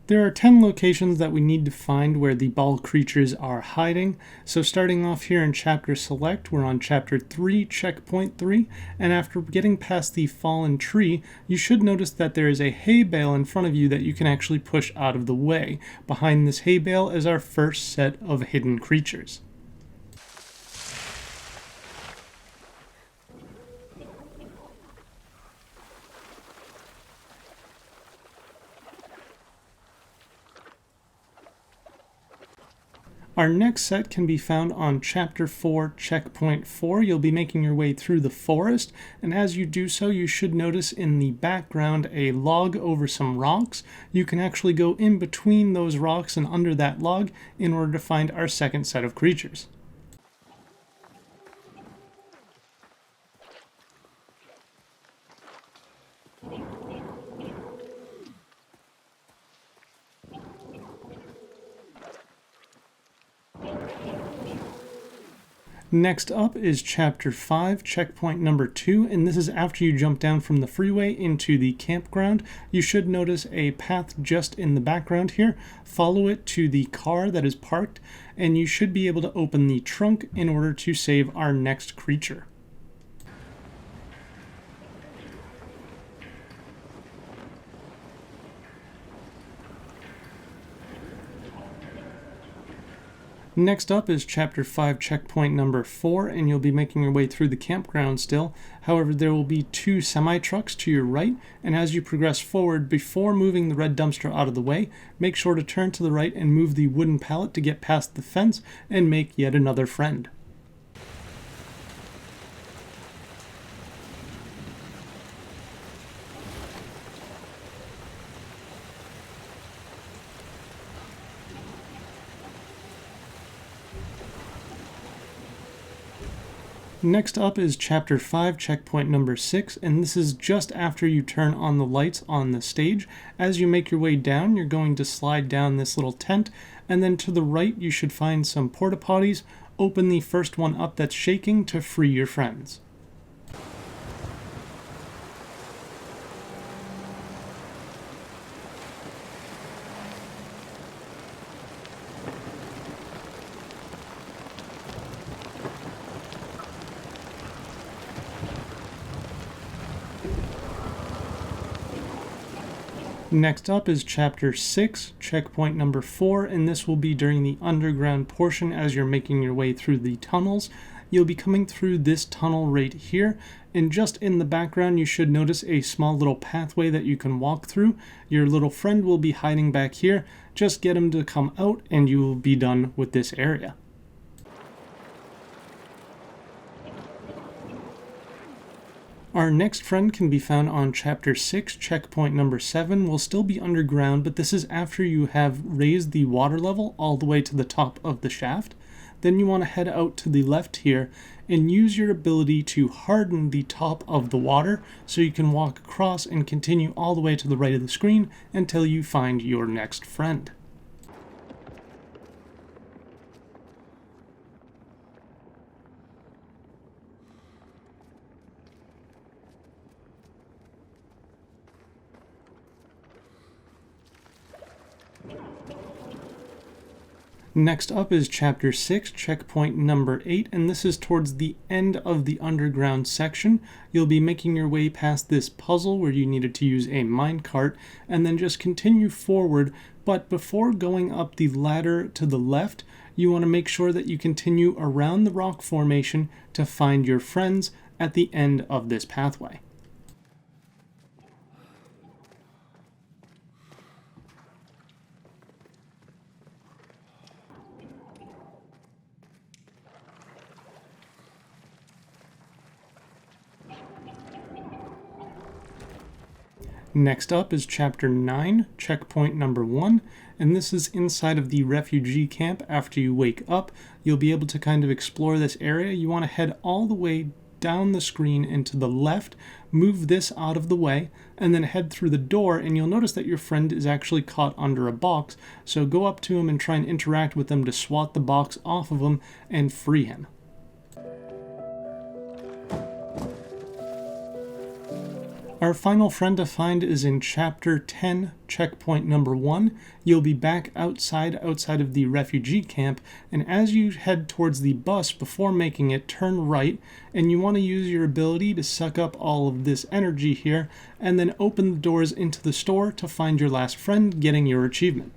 There are 10 locations that we need to find where the ball creatures are hiding. So starting off here in Chapter Select, we're on Chapter 3, Checkpoint 3, and after getting past the fallen tree, you should notice that there is a hay bale in front of you that you can actually push out of the way. Behind this hay bale is our first set of hidden creatures. Our next set can be found on Chapter 4, Checkpoint 4. You'll be making your way through the forest, and as you do so, you should notice in the background a log over some rocks. You can actually go in between those rocks and under that log in order to find our second set of creatures. Next up is Chapter 5, Checkpoint number 2, and this is after you jump down from the freeway into the campground. You should notice a path just in the background here. Follow it to the car that is parked, and you should be able to open the trunk in order to save our next creature. Next up is Chapter 5, Checkpoint number 4, and you'll be making your way through the campground still. However, there will be 2 semi-trucks to your right, and as you progress forward, before moving the red dumpster out of the way, make sure to turn to the right and move the wooden pallet to get past the fence and make yet another friend. Next up is Chapter 5, Checkpoint number 6, and this is just after you turn on the lights on the stage. As you make your way down, you're going to slide down this little tent, and then to the right you should find some porta potties. Open the first one up that's shaking to free your friends. Next up is Chapter 6, Checkpoint number 4, and this will be during the underground portion as you're making your way through the tunnels. You'll be coming through this tunnel right here, and just in the background you should notice a small little pathway that you can walk through. Your little friend will be hiding back here. Just get him to come out and you will be done with this area. Our next friend can be found on Chapter 6, Checkpoint number 7. We'll still be underground, but this is after you have raised the water level all the way to the top of the shaft. Then you want to head out to the left here and use your ability to harden the top of the water so you can walk across and continue all the way to the right of the screen until you find your next friend. Next up is Chapter 6, Checkpoint number 8, and this is towards the end of the underground section. You'll be making your way past this puzzle where you needed to use a minecart, and then just continue forward, but before going up the ladder to the left, you want to make sure that you continue around the rock formation to find your friends at the end of this pathway. Next up is Chapter 9, Checkpoint number 1, and this is inside of the refugee camp. After you wake up, you'll be able to kind of explore this area. You want to head all the way down the screen and to the left, move this out of the way, and then head through the door, and you'll notice that your friend is actually caught under a box, so go up to him and try and interact with him to swat the box off of him and free him. Our final friend to find is in Chapter 10, checkpoint number 1. You'll be back outside of the refugee camp, and as you head towards the bus before making it, turn right, and you want to use your ability to suck up all of this energy here, and then open the doors into the store to find your last friend, getting your achievement.